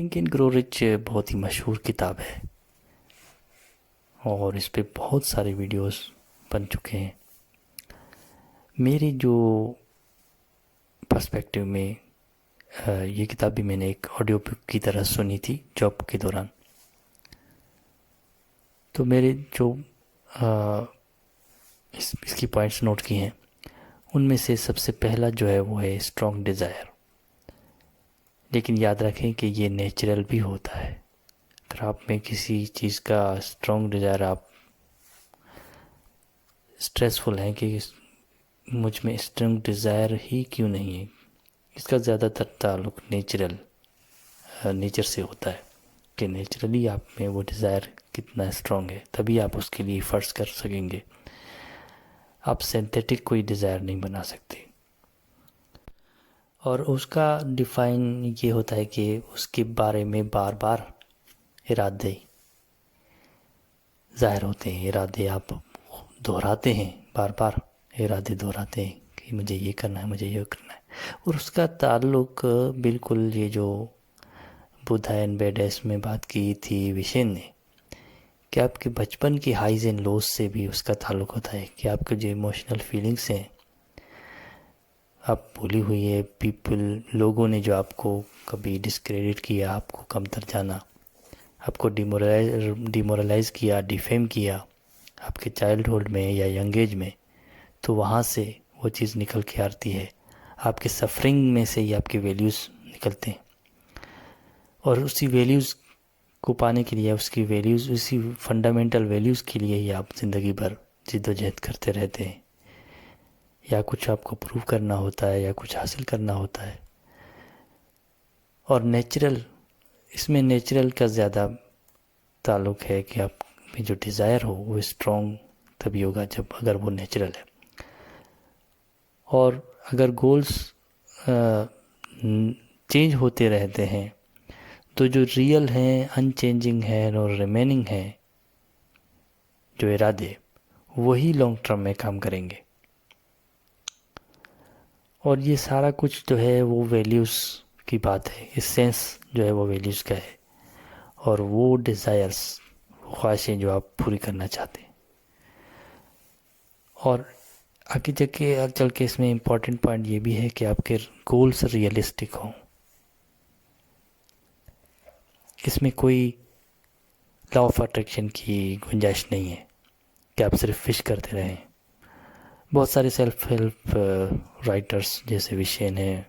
Think and grow rich बहुत ही मशहूर किताब है और इस पे बहुत सारे वीडियोस बन चुके हैं। मेरी जो पर्सपेक्टिव में ये किताब भी मैंने एक ऑडियो बुक की तरह सुनी थी जॉब के दौरान। तो मेरे जो इसकी पॉइंट्स नोट किए हैं उनमें से सबसे पहला जो है वो है स्ट्रॉन्ग डिज़ायर। लेकिन याद रखें कि ये नेचुरल भी होता है। अगर आप में किसी चीज़ का स्ट्रॉन्ग डिज़ायर, आप स्ट्रेसफुल हैं कि मुझ में स्ट्रॉन्ग डिज़ायर ही क्यों नहीं है, इसका ज़्यादातर ताल्लुक नेचर से होता है कि नेचुरली आप में वो डिज़ायर कितना स्ट्रॉन्ग है, तभी आप उसके लिए एफर्ट्स कर सकेंगे। आप सिंथेटिक कोई डिज़ायर नहीं बना सकते। और उसका डिफ़ाइन ये होता है कि उसके बारे में बार बार इरादे ज़ाहिर होते हैं। इरादे आप दोहराते हैं, बार बार इरादे दोहराते हैं कि मुझे ये करना है, मुझे ये करना है। और उसका ताल्लुक बिल्कुल ये जो बुद्धा एंड बेडेस में बात की थी विशेन ने, कि आपके बचपन की हाइज एंड लोज से भी उसका ताल्लुक होता है कि आपके जो इमोशनल फीलिंग्स हैं, आप भूली हुई है लोगों ने जो आपको कभी डिस्क्रेडिट किया, आपको कमतर जाना, आपको डिमोरलाइज किया, डिफेम किया आपके चाइल्डहुड में या यंग एज में, तो वहाँ से वो चीज़ निकल के आती है। आपके सफरिंग में से ही आपके वैल्यूज़ निकलते हैं और उसी वैल्यूज़ को पाने के लिए, उसी फंडामेंटल वैल्यूज़ के लिए ही आप ज़िंदगी भर जिद्दोजहद करते रहते हैं। या कुछ आपको प्रूव करना होता है या कुछ हासिल करना होता है। और इसमें नेचुरल का ज़्यादा ताल्लुक है कि आप में जो डिज़ायर हो वो स्ट्रॉन्ग तभी होगा अगर वो नेचुरल है। और अगर गोल्स चेंज होते रहते हैं तो जो रियल हैं, अनचेंजिंग है और रिमेनिंग है जो इरादे, वही लॉन्ग टर्म में काम करेंगे। और ये सारा कुछ जो है वो वैल्यूज़ की बात है। एसेंस जो है वो वैल्यूज़ का है और वो डिज़ायर्स, वो ख्वाहिशें जो आप पूरी करना चाहते हैं। और आगे चल के इसमें इम्पॉर्टेंट पॉइंट ये भी है कि आपके गोल्स रियलिस्टिक हों। इसमें कोई लॉ ऑफ अट्रैक्शन की गुंजाइश नहीं है कि आप सिर्फ फिश करते रहें। बहुत सारे सेल्फ हेल्प राइटर्स जैसे विशेन हैं,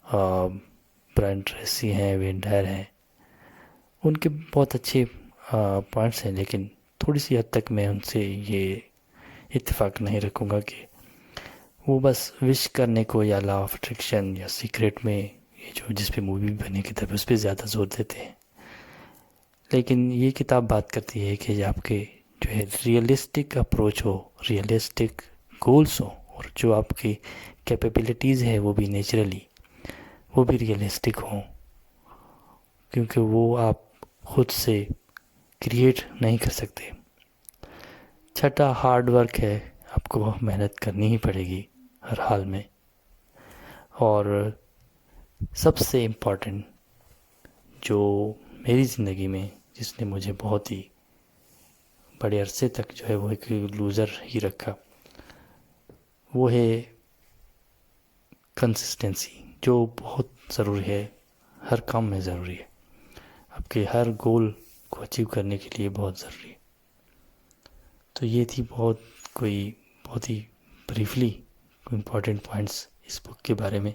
ब्रायन ट्रेसी हैं, वेन डायर हैं, उनके बहुत अच्छे पॉइंट्स हैं। लेकिन थोड़ी सी हद तक मैं उनसे ये इत्तेफाक नहीं रखूँगा कि वो बस विश करने को या लॉ ऑफ अट्रैक्शन या सीक्रेट में, ये जो जिस पे मूवी बनी किताब, उस पर ज़्यादा जोर देते हैं। लेकिन ये किताब बात करती है कि आपके जो है रियलिस्टिक अप्रोच हो, रियलिस्टिक गोल्स हो, और जो आपकी कैपेबिलिटीज़ है वो भी वो भी रियलिस्टिक हों, क्योंकि वो आप खुद से क्रिएट नहीं कर सकते। छठा हार्ड वर्क है, आपको मेहनत करनी ही पड़ेगी हर हाल में। और सबसे इम्पॉर्टेंट जो मेरी ज़िंदगी में जिसने मुझे बहुत ही बड़े अरसे तक जो है वो एक लूज़र ही रखा, वो है कंसिस्टेंसी, जो बहुत ज़रूरी है, हर काम में ज़रूरी है, आपके हर गोल को अचीव करने के लिए बहुत ज़रूरी है। तो ये थी बहुत ही ब्रीफली इम्पॉर्टेंट पॉइंट्स इस बुक के बारे में।